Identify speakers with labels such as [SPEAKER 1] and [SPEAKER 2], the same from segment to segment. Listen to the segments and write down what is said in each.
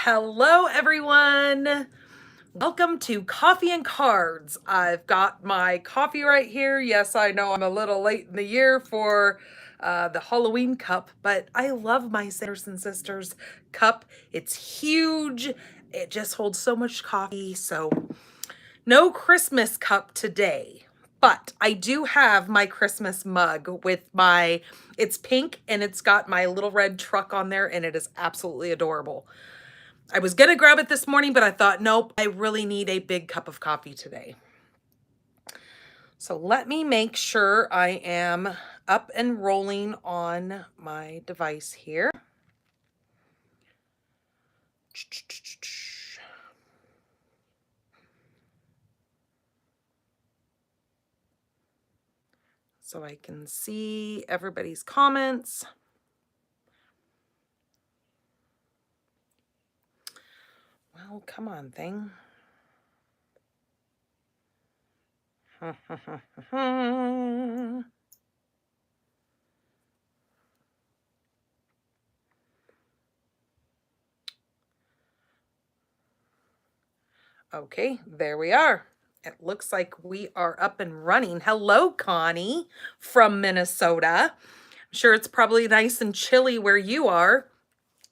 [SPEAKER 1] Hello, everyone. Welcome to Coffee and Cards. I've got my coffee right here. Yes, I know I'm a little late in the year for the Halloween cup, but I love my Sanderson Sisters cup. It's huge. It just holds so much coffee. So no Christmas cup today, but I do have my Christmas mug with it's pink and it's got my little red truck on there and it is absolutely adorable. I was gonna grab it this morning, but I thought, nope, I really need a big cup of coffee today. So let me make sure I am up and rolling on my device here. So I can see everybody's comments. Well, come on, thing. Okay, there we are. It looks like we are up and running. Hello, Connie from Minnesota. I'm sure it's probably nice and chilly where you are.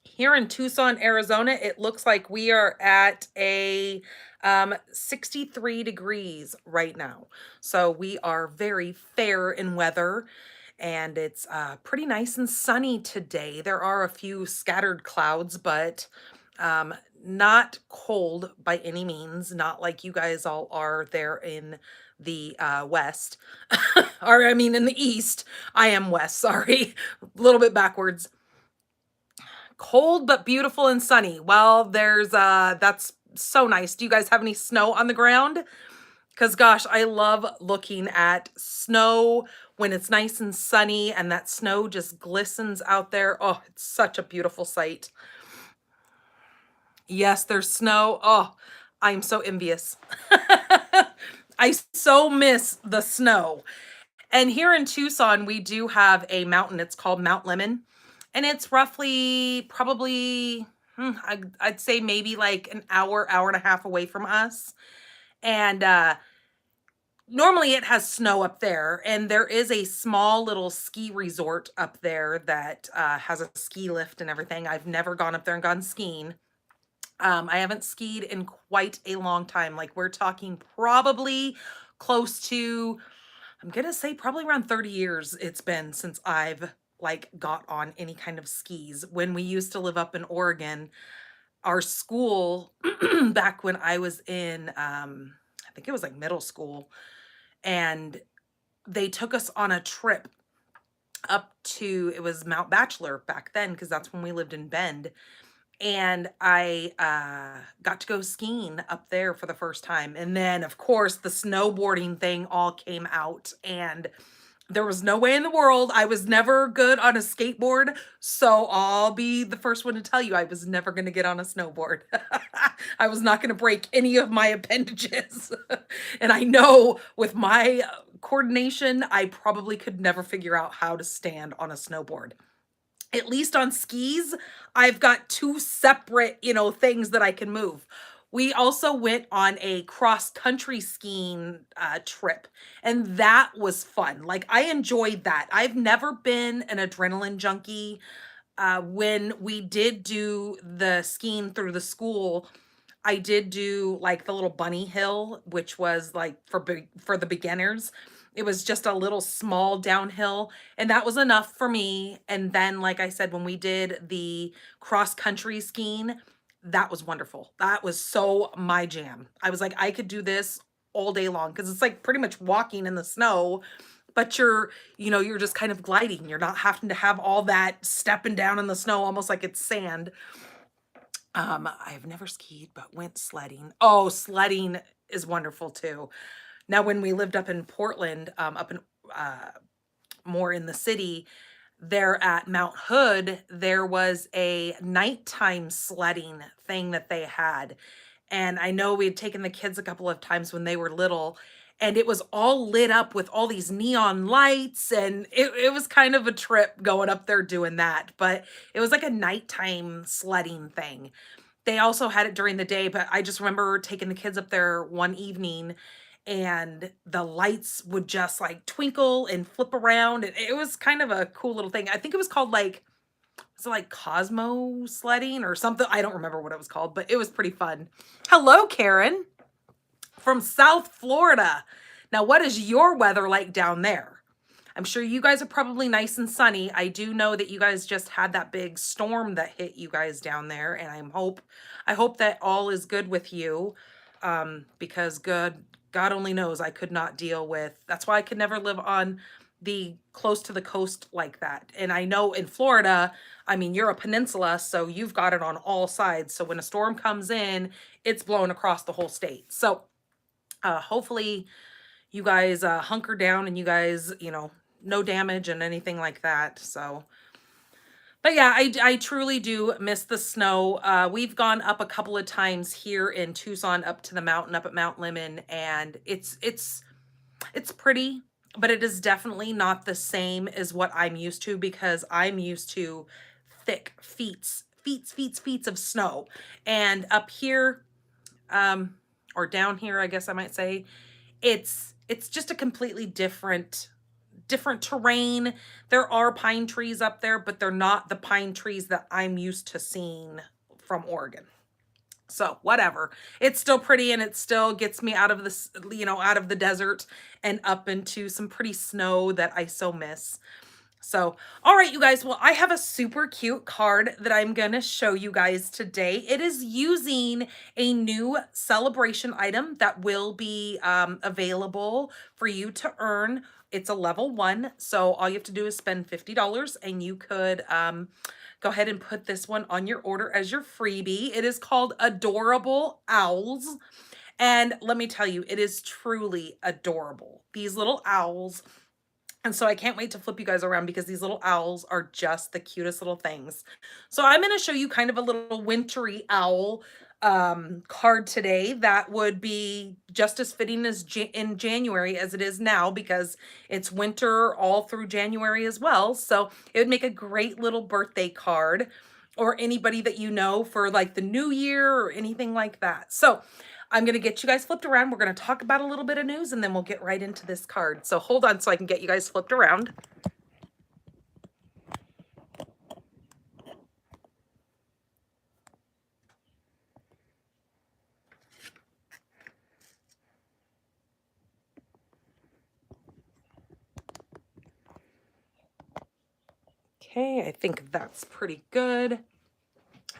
[SPEAKER 1] Here in Tucson, Arizona, it looks like we are at a 63 degrees right now. So we are very fair in weather and it's pretty nice and sunny today. There are a few scattered clouds, but not cold by any means, not like you guys all are there in the west, or I mean in the east. I am west, sorry, a little bit backwards. Cold but beautiful and sunny. Well, that's so nice. Do you guys have any snow on the ground? Because gosh, I love looking at snow when it's nice and sunny and that snow just glistens out there. Oh, it's such a beautiful sight. Yes, there's snow. Oh, I'm so envious. I so miss the snow. And here in Tucson, we do have a mountain. It's called Mount Lemon. And it's roughly probably, I'd say maybe like an hour, hour and a half away from us. And normally it has snow up there. And there is a small little ski resort up there that has a ski lift and everything. I've never gone up there and gone skiing. I haven't skied in quite a long time. Like we're talking probably close to, I'm gonna say probably around 30 years it's been since I've like got on any kind of skis. When we used to live up in Oregon, our school back when I was in I think it was like middle school, and they took us on a trip up to, it was Mount Bachelor back then because that's when we lived in Bend, and I got to go skiing up there for the first time. And then of course the snowboarding thing all came out, and there was no way in the world. I was never good on a skateboard, so I'll be the first one to tell you I was never going to get on a snowboard. I was not going to break any of my appendages. And I know with my coordination, I probably could never figure out how to stand on a snowboard. At least on skis, I've got two separate, things that I can move. We also went on a cross-country skiing trip, and that was fun. Like, I enjoyed that. I've never been an adrenaline junkie. When we did do the skiing through the school, I did do like the little bunny hill, which was like for the beginners. It was just a little small downhill, and that was enough for me. And then, like I said, when we did the cross country skiing, that was wonderful. That was so my jam. I was like, I could do this all day long because it's like pretty much walking in the snow, but you're just kind of gliding. You're not having to have all that stepping down in the snow almost like it's sand. I've never skied, but went sledding. Oh, sledding is wonderful too. Now, when we lived up in Portland, up in more in the city, there at Mount Hood, there was a nighttime sledding thing that they had. And I know we had taken the kids a couple of times when they were little, and it was all lit up with all these neon lights, and it was kind of a trip going up there doing that. But it was like a nighttime sledding thing. They also had it during the day, but I just remember taking the kids up there one evening and the lights would just like twinkle and flip around. It was kind of a cool little thing. I think it was called like, was it like Cosmo sledding or something? I don't remember what it was called, but it was pretty fun. Hello, Karen from South Florida. Now, what is your weather like down there? I'm sure you guys are probably nice and sunny. I do know that you guys just had that big storm that hit you guys down there, and I hope that all is good with you. Because God only knows I could not deal with. That's why I could never live on the close to the coast like that. And I know in Florida, I mean, you're a peninsula, so you've got it on all sides. So when a storm comes in, it's blown across the whole state. So hopefully you guys hunker down and you guys, you know, no damage and anything like that. So, but yeah, I truly do miss the snow. We've gone up a couple of times here in Tucson, up to the mountain, up at Mount Lemmon, and it's pretty, but it is definitely not the same as what I'm used to, because I'm used to thick feet of snow. And up here, or down here, I guess I might say, it's just a completely different terrain. There are pine trees up there, but they're not the pine trees that I'm used to seeing from Oregon. So whatever, it's still pretty, and it still gets me out of this, you know, out of the desert and up into some pretty snow that I so miss. So, all right, you guys, well, I have a super cute card that I'm going to show you guys today. It is using a new Sale-a-bration item that will be available for you to earn. It's a level 1, so all you have to do is spend $50, and you could go ahead and put this one on your order as your freebie. It is called Adorable Owls. And let me tell you, it is truly adorable. These little owls. And so I can't wait to flip you guys around, because these little owls are just the cutest little things. So I'm going to show you kind of a little wintry owl card today that would be just as fitting as in January as it is now, because it's winter all through January as well. So it would make a great little birthday card, or anybody that you know for like the new year or anything like that. So I'm going to get you guys flipped around. We're going to talk about a little bit of news, and then we'll get right into this card. So hold on so I can get you guys flipped around. Okay, I think that's pretty good.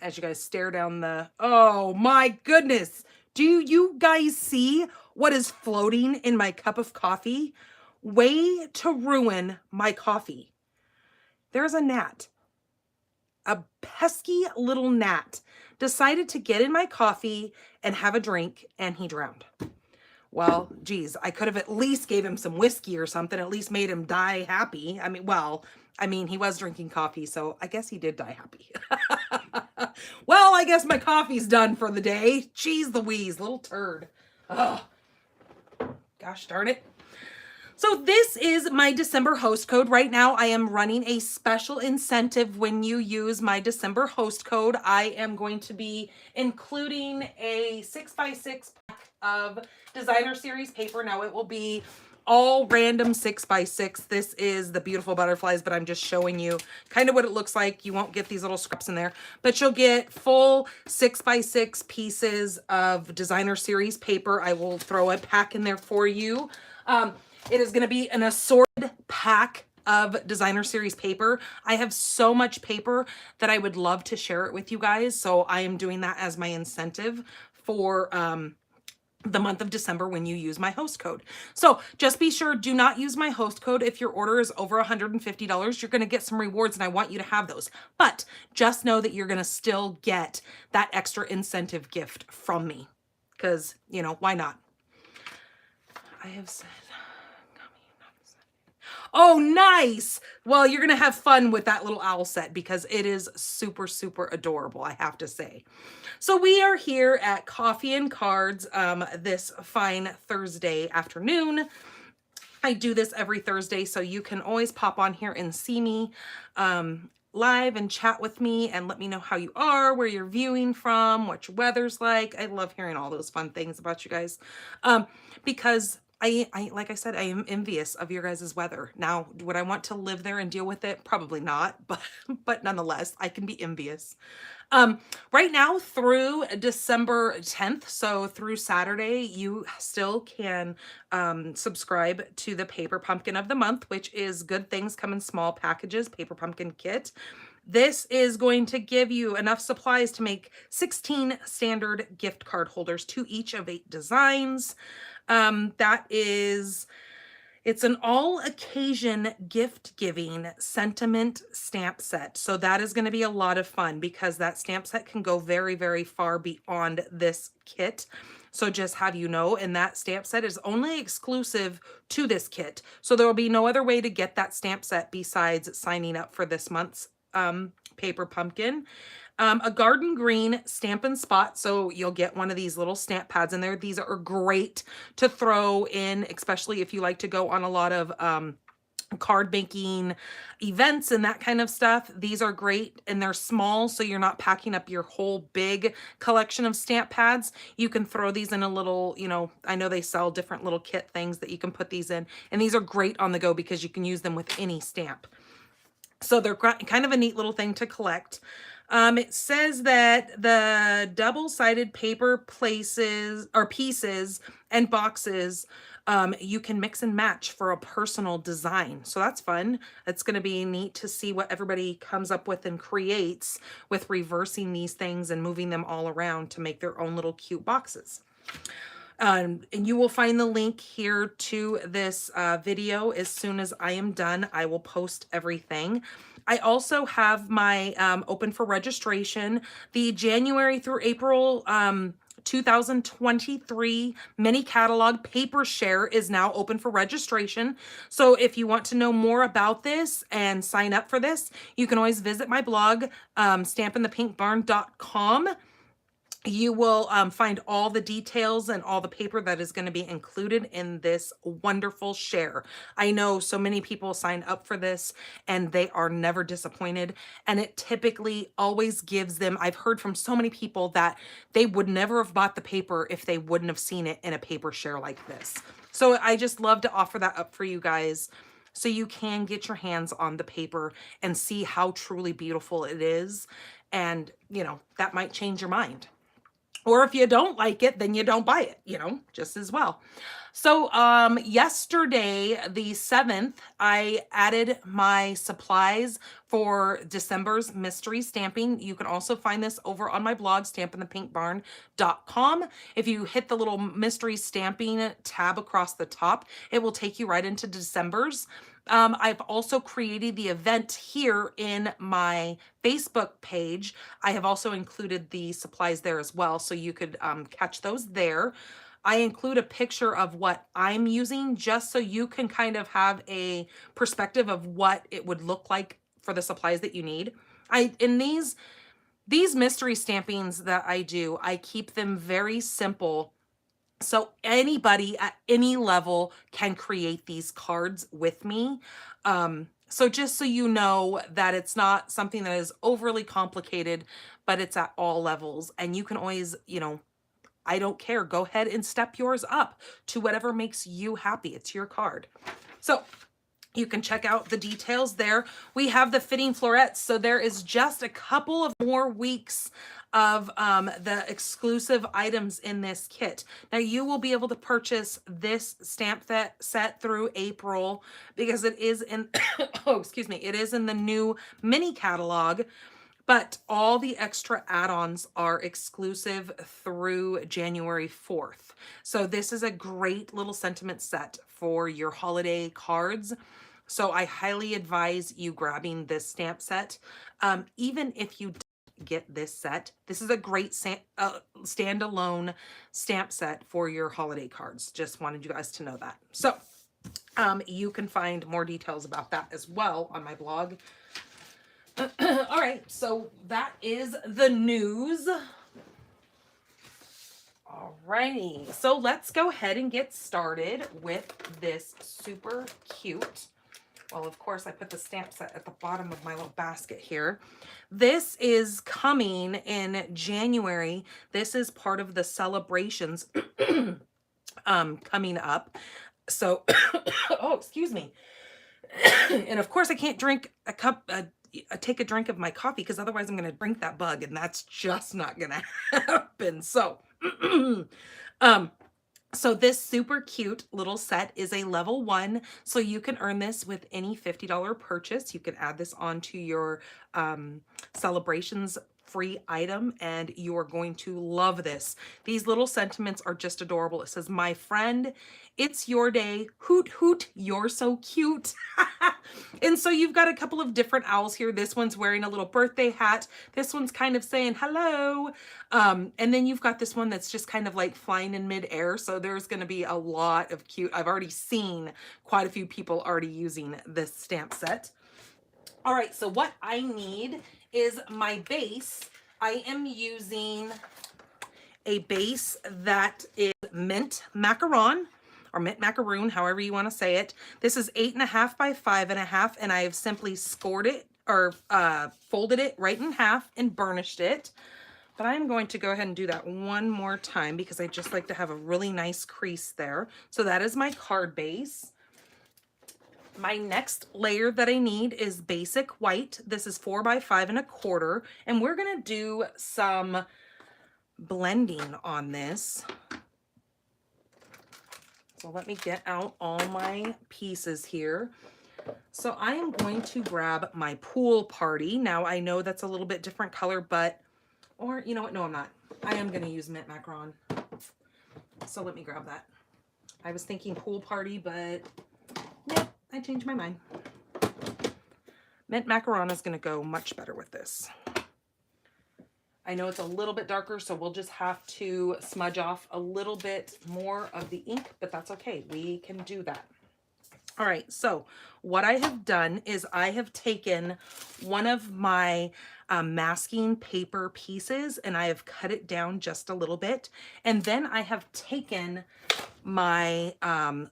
[SPEAKER 1] As you guys stare down the, oh my goodness. Do you guys see what is floating in my cup of coffee? Way to ruin my coffee. There's a gnat. A pesky little gnat decided to get in my coffee and have a drink, and he drowned. Well, geez, I could have at least gave him some whiskey or something, at least made him die happy. I mean, well, I mean, he was drinking coffee, so I guess he did die happy. Well, I guess my coffee's done for the day. Jeez Louise, little turd. Oh, gosh darn it. So this is my December host code. Right now, I am running a special incentive when you use my December host code. I am going to be including a 6x6 pack of designer series paper. Now, it will be all random 6x6. This is the beautiful butterflies, but I'm just showing you kind of what it looks like. You won't get these little scraps in there, but you'll get full 6x6 pieces of designer series paper. I will throw a pack in there for you. It is going to be an assorted pack of designer series paper. I have so much paper that I would love to share it with you guys. So I am doing that as my incentive for the month of December when you use my host code. So just be sure, do not use my host code. If your order is over $150, you're going to get some rewards, and I want you to have those. But just know that you're going to still get that extra incentive gift from me, because, you know, why not? I have said, oh, nice. Well, you're going to have fun with that little owl set, because it is super, super adorable, I have to say. So we are here at Coffee and Cards this fine Thursday afternoon. I do this every Thursday, so you can always pop on here and see me. live and chat with me and let me know how you are, where you're viewing from, what your weather's like. I love hearing all those fun things about you guys. Because like I said, I am envious of your guys' weather. Now, would I want to live there and deal with it? Probably not, but nonetheless, I can be envious. Right now through December 10th, so through Saturday, you still can subscribe to the Paper Pumpkin of the Month, which is Good Things Come in Small Packages Paper Pumpkin Kit. This is going to give you enough supplies to make 16 standard gift card holders, to each of 8 designs. It's an all occasion gift giving sentiment stamp set. So that is going to be a lot of fun because that stamp set can go very, very far beyond this kit. So just have you know, and that stamp set is only exclusive to this kit. So there will be no other way to get that stamp set besides signing up for this month's Paper Pumpkin. A garden green Stampin' Spot, so you'll get one of these little stamp pads in there. These are great to throw in, especially if you like to go on a lot of card making events and that kind of stuff. These are great, and they're small, so you're not packing up your whole big collection of stamp pads. You can throw these in a little, you know, I know they sell different little kit things that you can put these in, and these are great on the go because you can use them with any stamp. So they're kind of a neat little thing to collect. It says that the double-sided paper pieces and boxes, you can mix and match for a personal design. So that's fun. It's going to be neat to see what everybody comes up with and creates with reversing these things and moving them all around to make their own little cute boxes. And you will find the link here to this video. As soon as I am done, I will post everything. I also have my open for registration. The January through April 2023 mini catalog paper share is now open for registration. So if you want to know more about this and sign up for this, you can always visit my blog, stampinthepinkbarn.com. You will find all the details and all the paper that is going to be included in this wonderful share. I know so many people sign up for this and they are never disappointed. And it typically always gives them, I've heard from so many people that they would never have bought the paper if they wouldn't have seen it in a paper share like this. So I just love to offer that up for you guys, so you can get your hands on the paper and see how truly beautiful it is. And, you know, that might change your mind. Or if you don't like it, then you don't buy it, you know, just as well. So yesterday, the 7th, I added my supplies for December's mystery stamping. You can also find this over on my blog, stampinthepinkbarn.com. If you hit the little mystery stamping tab across the top, it will take you right into December's. I've also created the event here in my Facebook page. I have also included the supplies there as well, so you could catch those there. I include a picture of what I'm using just so you can kind of have a perspective of what it would look like for the supplies that you need. In these mystery stampings that I do, I keep them very simple, so anybody at any level can create these cards with me. So just so you know that it's not something that is overly complicated, but it's at all levels. And you can always, you know, I don't care. Go ahead and step yours up to whatever makes you happy. It's your card. So you can check out the details there. We have the fitting florets. So there is just a couple of more weeks of the exclusive items in this kit. Now you will be able to purchase this stamp set through April because it is in, oh, excuse me, it is in the new mini catalog, but all the extra add-ons are exclusive through January 4th. So this is a great little sentiment set for your holiday cards. So I highly advise you grabbing this stamp set. Even if you get this set, this is a great standalone stamp set for your holiday cards. Just wanted you guys to know that. So you can find more details about that as well on my blog. All right, so that is the news. Alrighty, so let's go ahead and get started with this super cute Well, of course, I put the stamp set at the bottom of my little basket here. This is coming in January. This is part of the celebrations coming up. So, oh, excuse me. And of course, I can't drink a cup, take a drink of my coffee because otherwise I'm going to drink that bug, and that's just not going to happen. So, um, so this super cute little set is a level 1, so you can earn this with any $50 purchase. You can add this onto your celebrations free item, and you are going to love this. These little sentiments are just adorable. It says, "My friend, it's your day. Hoot hoot, you're so cute." And so you've got a couple of different owls here. This one's wearing a little birthday hat. This one's kind of saying hello. And then you've got this one that's just kind of like flying in midair. So there's going to be a lot of cute. I've already seen quite a few people already using this stamp set. All right, so what I need is my base. I am using a base that is mint macaron, or mint macaroon, however you want to say it. This is 8.5 by 5.5, and I have simply scored it or folded it right in half and burnished it. But I'm going to go ahead and do that one more time because I just like to have a really nice crease there. So that is my card base. My next layer that I need is basic white. This is 4 by 5.25, and we're gonna do some blending on this. So let me get out all my pieces here. So I am going to grab my Pool Party. Now I know that's a little bit different color, but, or you know what, no I'm not. I am gonna use mint macaron. So let me grab that. I was thinking Pool Party, but yeah, I changed my mind. Mint macaron is gonna go much better with this. I know it's a little bit darker, so we'll just have to smudge off a little bit more of the ink, but that's okay. We can do that. All right, so what I have done is I have taken one of my masking paper pieces and I have cut it down just a little bit. And then I have taken my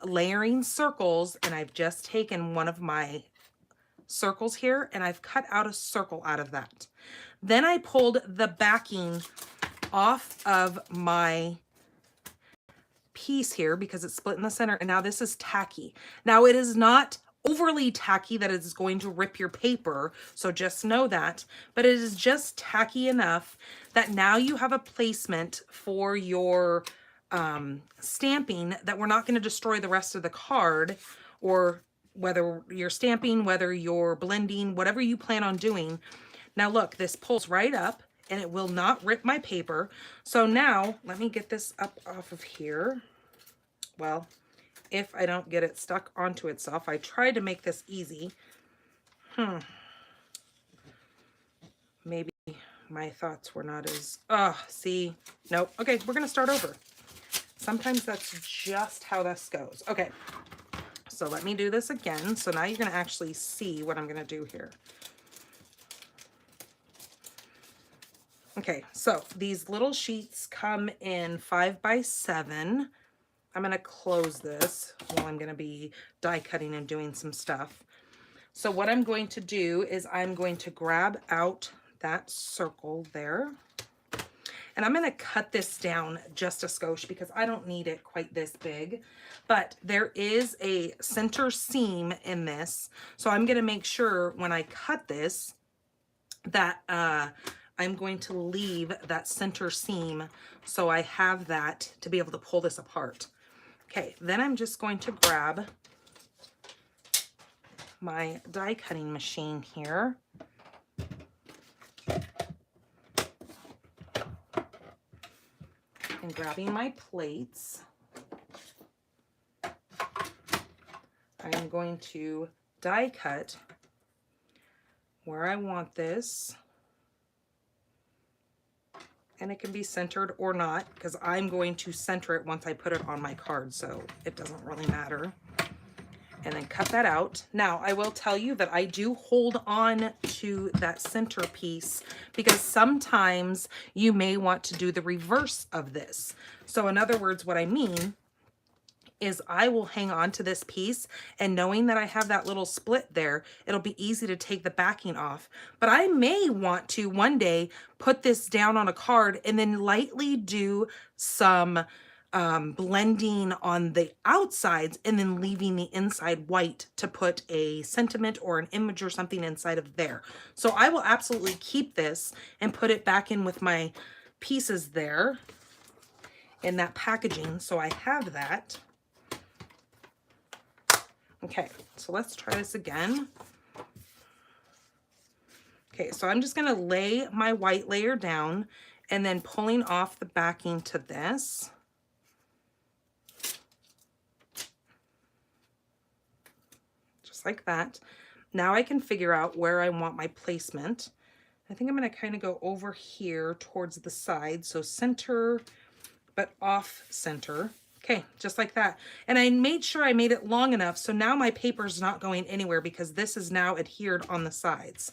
[SPEAKER 1] layering circles, and I've just taken one of my circles here and I've cut out a circle out of that. Then I pulled the backing off of my piece here because it's split in the center, and now this is tacky. Now it is not overly tacky that it is going to rip your paper, so just know that, but it is just tacky enough that now you have a placement for your stamping that we're not going to destroy the rest of the card, or whether you're stamping, whether you're blending, whatever you plan on doing. Now look, this pulls right up and it will not rip my paper. So now let me get this up off of here. Well, if I don't get it stuck onto itself, I tried to make this easy. Maybe my thoughts were not as, see, nope. Okay, we're gonna start over. Sometimes that's just how this goes. Okay, so let me do this again. So now you're gonna actually see what I'm gonna do here. Okay, so these little sheets come in 5 by 7. I'm going to close this while I'm going to be die cutting and doing some stuff. So what I'm going to do is I'm going to grab out that circle there. And I'm going to cut this down just a skosh because I don't need it quite this big. But there is a center seam in this. So I'm going to make sure when I cut this that I'm going to leave that center seam so I have that to be able to pull this apart. Okay, then I'm just going to grab my die cutting machine here. And grabbing my plates. I am going to die cut where I want this. And it can be centered or not, because I'm going to center it once I put it on my card, so it doesn't really matter. And then cut that out. Now, I will tell you that I do hold on to that center piece because sometimes you may want to do the reverse of this. So in other words, what I mean is I will hang on to this piece, and knowing that I have that little split there, it'll be easy to take the backing off. But I may want to one day put this down on a card and then lightly do some blending on the outsides and then leaving the inside white to put a sentiment or an image or something inside of there. So I will absolutely keep this and put it back in with my pieces there in that packaging, so I have that. Okay, so let's try this again. Okay, so I'm just gonna lay my white layer down and then pulling off the backing to this. Just like that. Now I can figure out where I want my placement. I think I'm gonna kind of go over here towards the side, so center, but off center. Okay, just like that. And I made sure I made it long enough so now my paper's not going anywhere because this is now adhered on the sides.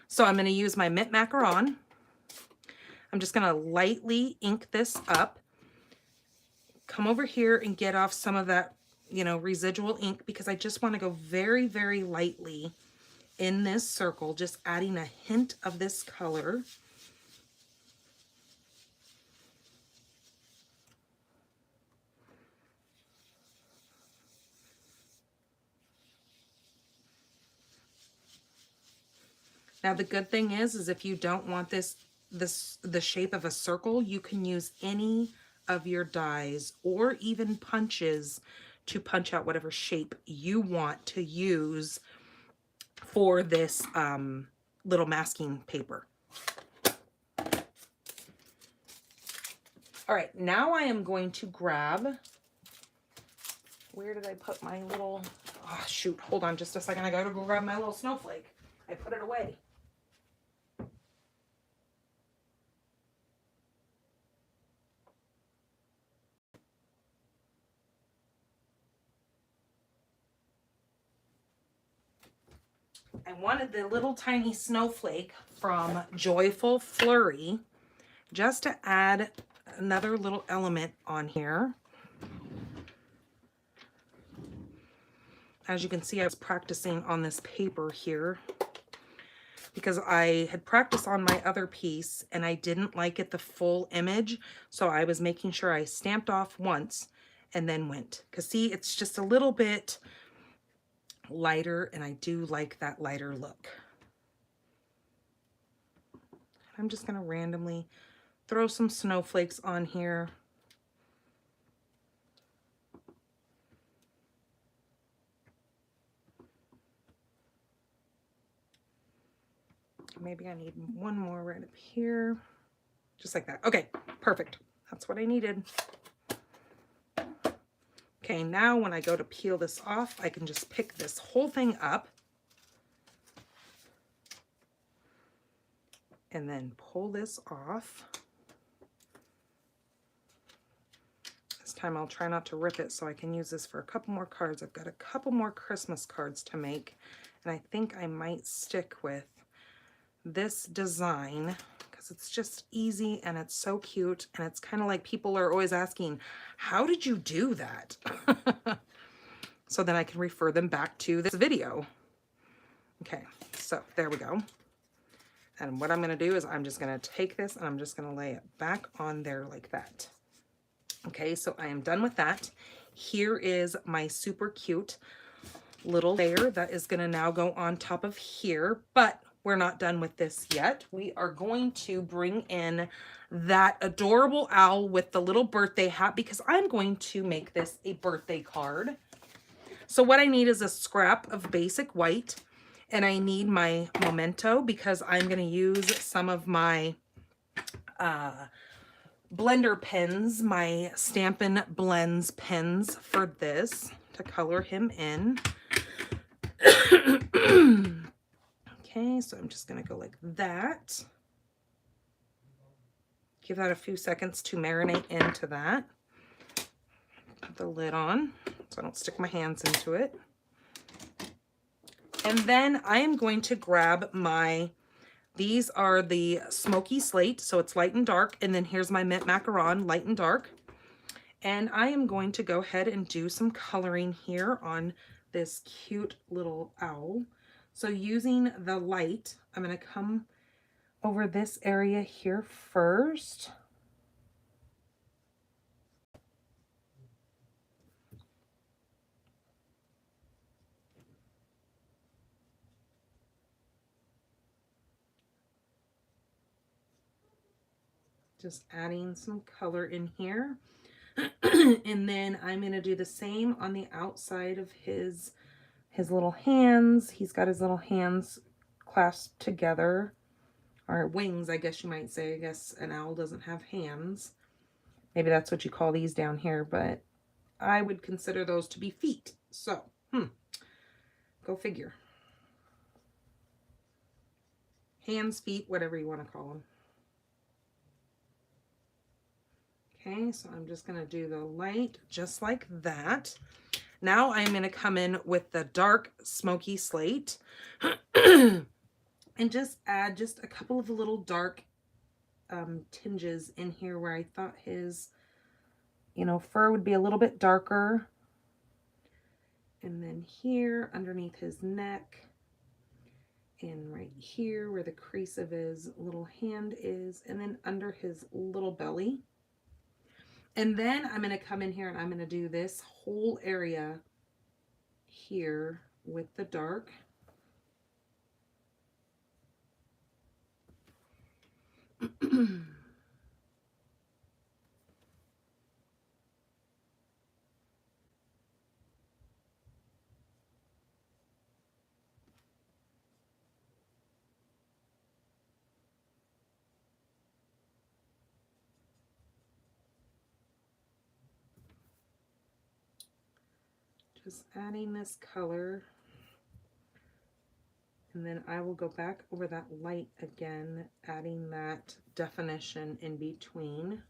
[SPEAKER 1] So I'm going to use my mint macaron. I'm just going to lightly ink this up. Come over here and get off some of that, you know, residual ink because I just want to go very, very lightly in this circle, just adding a hint of this color. Now the good thing is if you don't want the shape of a circle, you can use any of your dies or even punches to punch out whatever shape you want to use for this little masking paper. All right, now I am going to grab, where did I put my little, oh shoot, hold on just a second. I gotta go grab my little snowflake. I put it away. I wanted the little tiny snowflake from Joyful Flurry just to add another little element on here. As you can see, I was practicing on this paper here because I had practiced on my other piece and I didn't like it the full image. So I was making sure I stamped off once and then went. Because see, it's just a little bit lighter and I do like that lighter look. I'm just going to randomly throw some snowflakes on here. Maybe I need one more right up here. Just like that. Okay, perfect. That's what I needed. Okay, now when I go to peel this off, I can just pick this whole thing up and then pull this off. This time I'll try not to rip it so I can use this for a couple more cards. I've got a couple more Christmas cards to make, and I think I might stick with this design because it's just easy and it's so cute, and it's kind of like people are always asking, how did you do that? So then I can refer them back to this video. Okay, so there we go. And what I'm going to do is I'm just going to take this and I'm just going to lay it back on there like that. Okay, so I am done with that. Here is my super cute little layer that is going to now go on top of here, but we're not done with this yet. We are going to bring in that adorable owl with the little birthday hat because I'm going to make this a birthday card. So what I need is a scrap of basic white, and I need my memento because I'm going to use some of my blender pens, my Stampin' Blends pens for this to color him in. Okay, so I'm just going to go like that. Give that a few seconds to marinate into that. Put the lid on so I don't stick my hands into it. And then I am going to grab my, these are the Smoky Slate, so it's light and dark. And then here's my Mint Macaron, light and dark. And I am going to go ahead and do some coloring here on this cute little owl. So using the light, I'm going to come over this area here first. Just adding some color in here. And then I'm going to do the same on the outside of his little hands. He's got his little hands clasped together, or wings, I guess you might say. I guess an owl doesn't have hands. Maybe that's what you call these down here, but I would consider those to be feet. So, go figure. Hands, feet, whatever you want to call them. Okay, so I'm just going to do the light just like that. Now I'm going to come in with the dark smoky slate and just add just a couple of little dark tinges in here where I thought his, fur would be a little bit darker. And then here underneath his neck, and right here where the crease of his little hand is, and then under his little belly. And then I'm going to come in here and I'm going to do this whole area here with the dark. Just adding this color, and then I will go back over that light again, adding that definition in between.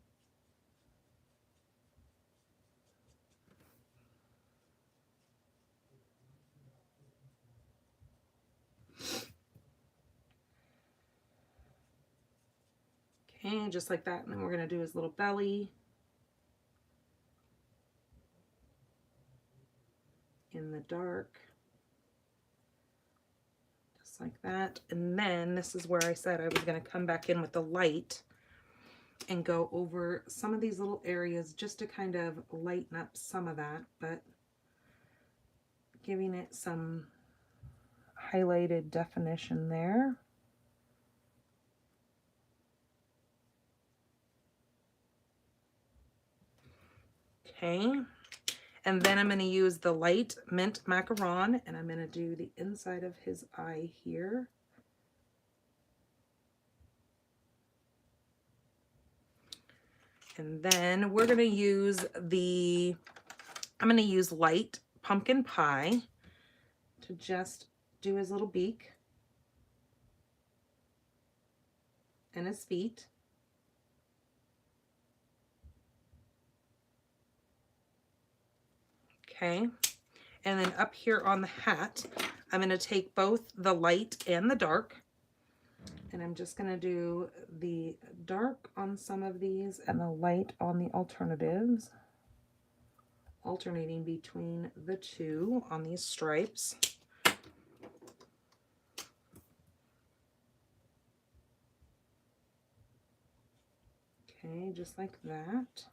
[SPEAKER 1] Okay, just like that, and then we're going to do his little belly. In the dark, just like that. And then this is where I said I was going to come back in with the light and go over some of these little areas just to kind of lighten up some of that, but giving it some highlighted definition there. Okay. And then I'm going to use the light mint macaron, and I'm going to do the inside of his eye here. And then we're going to use I'm going to use light pumpkin pie to just do his little beak and his feet. Okay, and then up here on the hat, I'm going to take both the light and the dark, and I'm just going to do the dark on some of these and the light on the alternatives, alternating between the two on these stripes. Okay, just like that.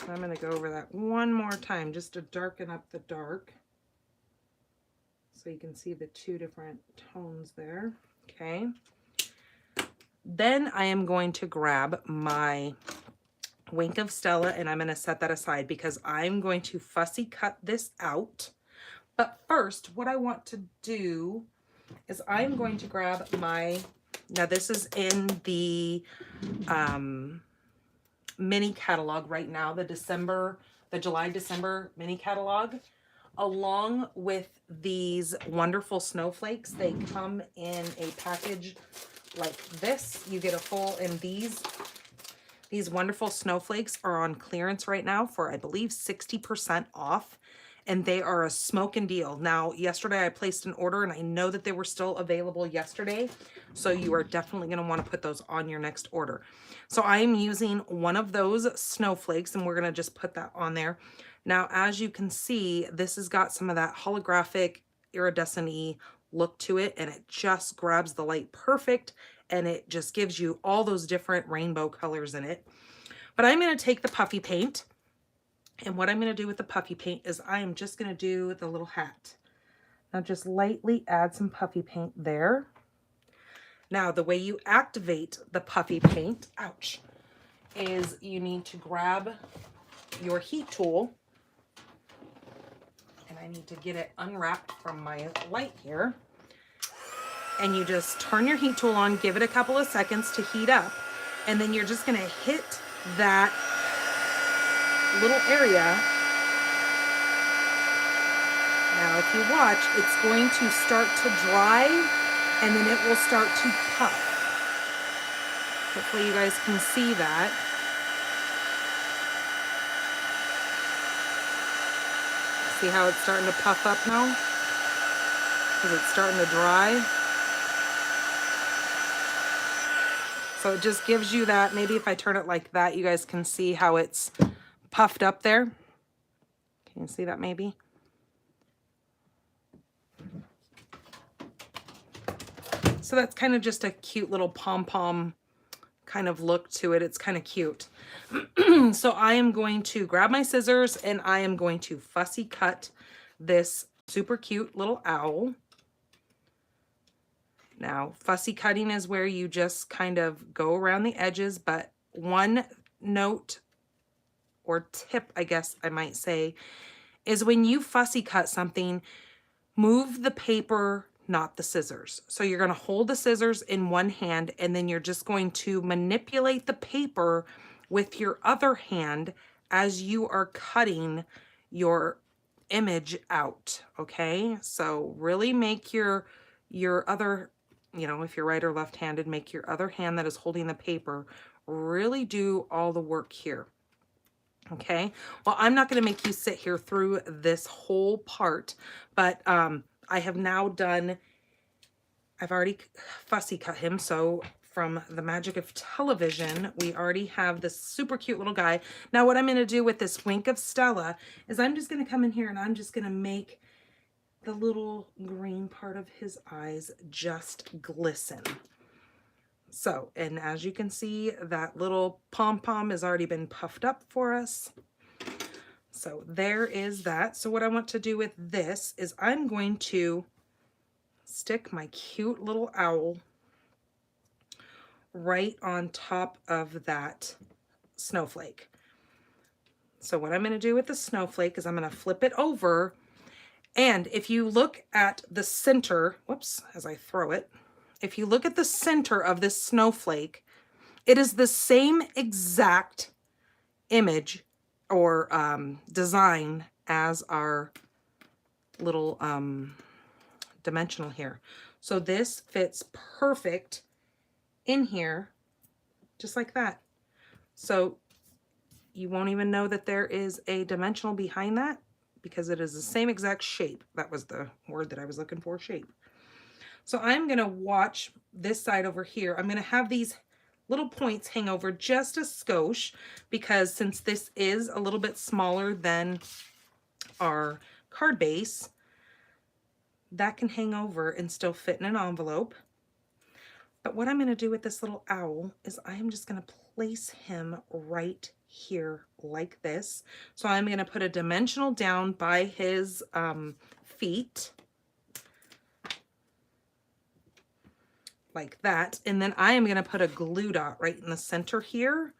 [SPEAKER 1] I'm going to go over that one more time just to darken up the dark so you can see the two different tones there. Okay. Then I am going to grab my Wink of Stella and I'm going to set that aside because I'm going to fussy cut this out. But first, what I want to do is I'm going to grab now this is in the mini catalog right now, the July-December mini catalog, along with these wonderful snowflakes. They come in a package like this. You get a full, and these wonderful snowflakes are on clearance right now for, I believe, 60% off. and they are a smoking deal. Now, yesterday I placed an order and I know that they were still available yesterday, so you are definitely going to want to put those on your next order. So I am using one of those snowflakes, and we're going to just put that on there. Now, as you can see, this has got some of that holographic iridescent-y look to it, and it just grabs the light perfect, and it just gives you all those different rainbow colors in it. But I'm going to take the puffy paint, and what I'm going to do with the puffy paint is I am just going to do the little hat. Now just lightly add some puffy paint there. Now the way you activate the puffy paint, ouch, is you need to grab your heat tool, and I need to get it unwrapped from my light here. And you just turn your heat tool on, give it a couple of seconds to heat up, and then you're just going to hit that little area. Now if you watch, it's going to start to dry, and then it will start to puff. Hopefully you guys can see that. See how it's starting to puff up now? Because it's starting to dry. So it just gives you that. Maybe if I turn it like that, you guys can see how it's puffed up there. Can you see that maybe? So that's kind of just a cute little pom-pom kind of look to it. It's kind of cute. So I am going to grab my scissors and I am going to fussy cut this super cute little owl. Now, fussy cutting is where you just kind of go around the edges, but one note or tip, I guess I might say, is when you fussy cut something, move the paper, not the scissors. So you're going to hold the scissors in one hand, and then you're just going to manipulate the paper with your other hand as you are cutting your image out, okay? So really make your other, you know, if you're right or left-handed, make your other hand that is holding the paper really do all the work here. Okay, well, I'm not going to make you sit here through this whole part, but I have now done, I've already fussy cut him. So from the magic of television, we already have this super cute little guy. Now what I'm going to do with this Wink of Stella is I'm just going to come in here and I'm just going to make the little green part of his eyes just glisten. So, and as you can see, that little pom-pom has already been puffed up for us. So there is that. So what I want to do with this is I'm going to stick my cute little owl right on top of that snowflake. So what I'm going to do with the snowflake is I'm going to flip it over. And if you look at the center, whoops, as I throw it, if you look at the center of this snowflake, it is the same exact image or design as our little dimensional here. So this fits perfect in here, just like that. So you won't even know that there is a dimensional behind that because it is the same exact shape. That was the word that I was looking for, shape. So I'm going to watch this side over here. I'm going to have these little points hang over just a skosh because since this is a little bit smaller than our card base, that can hang over and still fit in an envelope. But what I'm going to do with this little owl is I am just going to place him right here like this. So I'm going to put a dimensional down by his feet. Like that, and then I am going to put a glue dot right in the center here.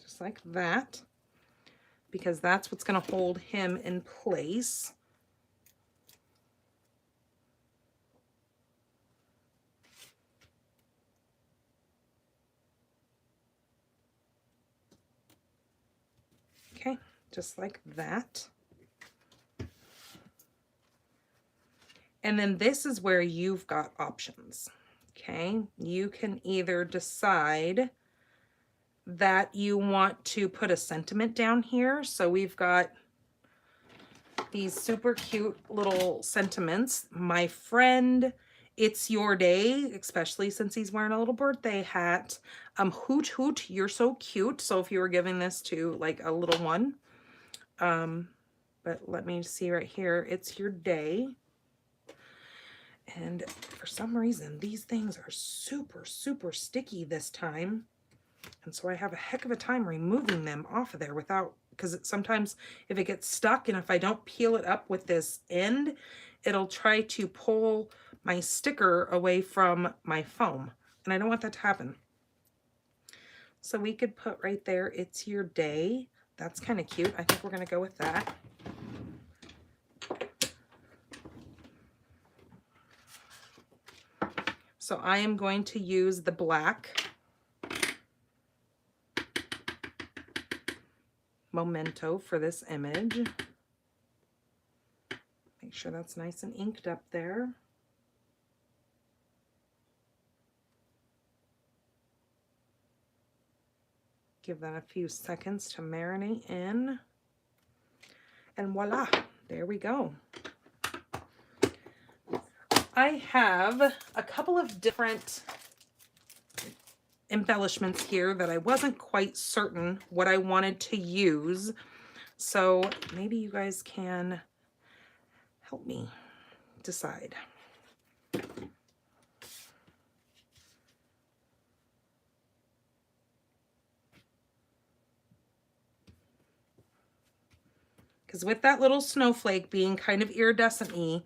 [SPEAKER 1] Just like that, because that's what's going to hold him in place. Okay, just like that. And then this is where you've got options. Okay, you can either decide that you want to put a sentiment down here. So we've got these super cute little sentiments. My friend, it's your day, especially since he's wearing a little birthday hat. Hoot hoot, you're so cute. So if you were giving this to like a little one, but let me see right here, it's your day. And for some reason, these things are super, super sticky this time. And so I have a heck of a time removing them off of there without, because sometimes if it gets stuck and if I don't peel it up with this end, it'll try to pull my sticker away from my foam. And I don't want that to happen. So we could put right there, it's your day. That's kind of cute. I think we're going to go with that. So I am going to use the black memento for this image. Make sure that's nice and inked up there. Give that a few seconds to marinate in. And voila, there we go. I have a couple of different embellishments here that I wasn't quite certain what I wanted to use. So maybe you guys can help me decide. Because with that little snowflake being kind of iridescent-y,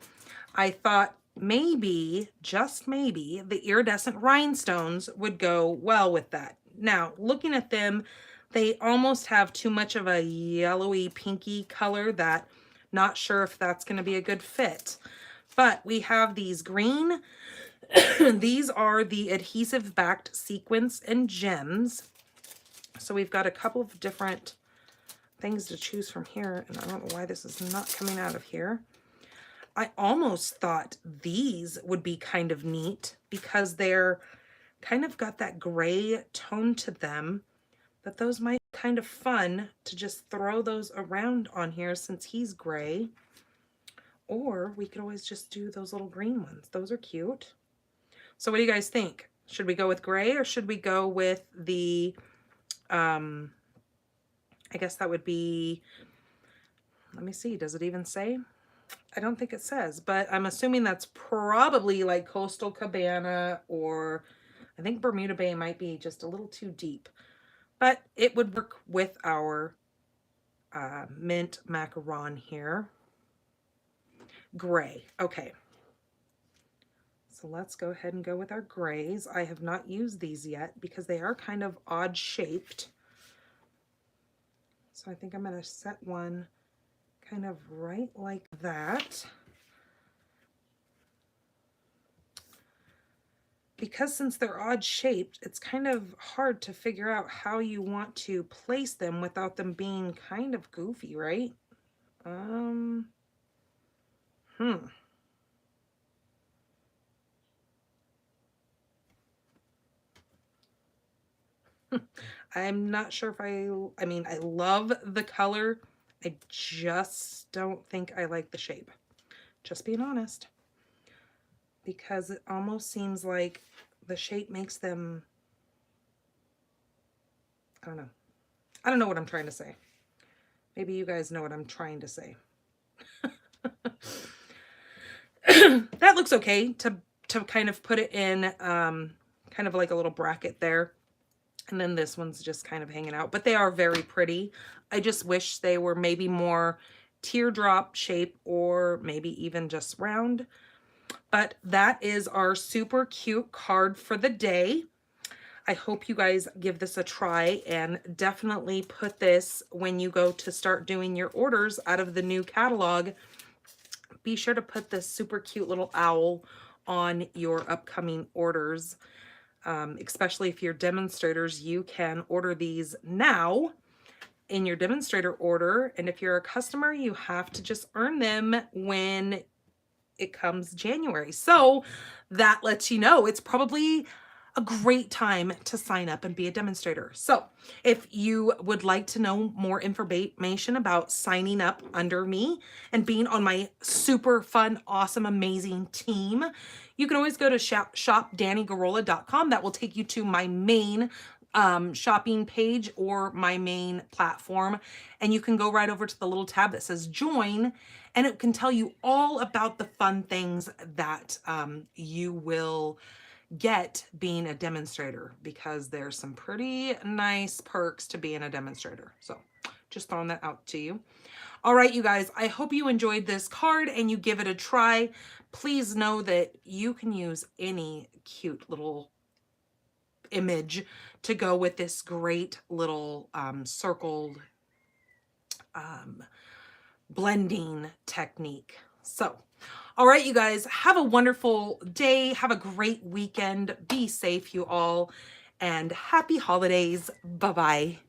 [SPEAKER 1] I thought maybe, just maybe, the iridescent rhinestones would go well with that. Now, looking at them, they almost have too much of a yellowy pinky color that not sure if that's going to be a good fit. But we have these green. These are the adhesive backed sequins and gems. So we've got a couple of different things to choose from here, and I don't know why this is not coming out of here. I almost thought these would be kind of neat because they're kind of got that gray tone to them, that those might be kind of fun to just throw those around on here since he's gray. Or we could always just do those little green ones. Those are cute. So what do you guys think? Should we go with gray or should we go with the, I guess that would be, let me see, does it even say? I don't think it says, but I'm assuming that's probably like Coastal Cabana, or I think Bermuda Bay might be just a little too deep, but it would work with our mint macaron here. Gray. Okay. So let's go ahead and go with our grays. I have not used these yet because they are kind of odd shaped. So I think I'm going to set one kind of right like that. Because since they're odd shaped, it's kind of hard to figure out how you want to place them without them being kind of goofy, right? I'm not sure if I mean, I love the color. I just don't think I like the shape. Just being honest. Because it almost seems like the shape makes them, I don't know. I don't know what I'm trying to say. Maybe you guys know what I'm trying to say. That looks okay to kind of put it in kind of like a little bracket there. And then this one's just kind of hanging out, but they are very pretty. I just wish they were maybe more teardrop shape or maybe even just round. But that is our super cute card for the day. I hope you guys give this a try and definitely put this when you go to start doing your orders out of the new catalog. Be sure to put this super cute little owl on your upcoming orders. Especially if you're demonstrators, you can order these now in your demonstrator order. And if you're a customer, you have to just earn them when it comes January. So that lets you know it's probably a great time to sign up and be a demonstrator. So if you would like to know more information about signing up under me and being on my super fun, awesome, amazing team, you can always go to shopdannygarola.com. That will take you to my main shopping page or my main platform. And you can go right over to the little tab that says join, and it can tell you all about the fun things that you will get being a demonstrator, because there's some pretty nice perks to being a demonstrator. So just throwing that out to you. All right, you guys, I hope you enjoyed this card and you give it a try. Please know that you can use any cute little image to go with this great little circled blending technique. So, all right, you guys, have a wonderful day. Have a great weekend. Be safe, you all, and happy holidays. Bye-bye.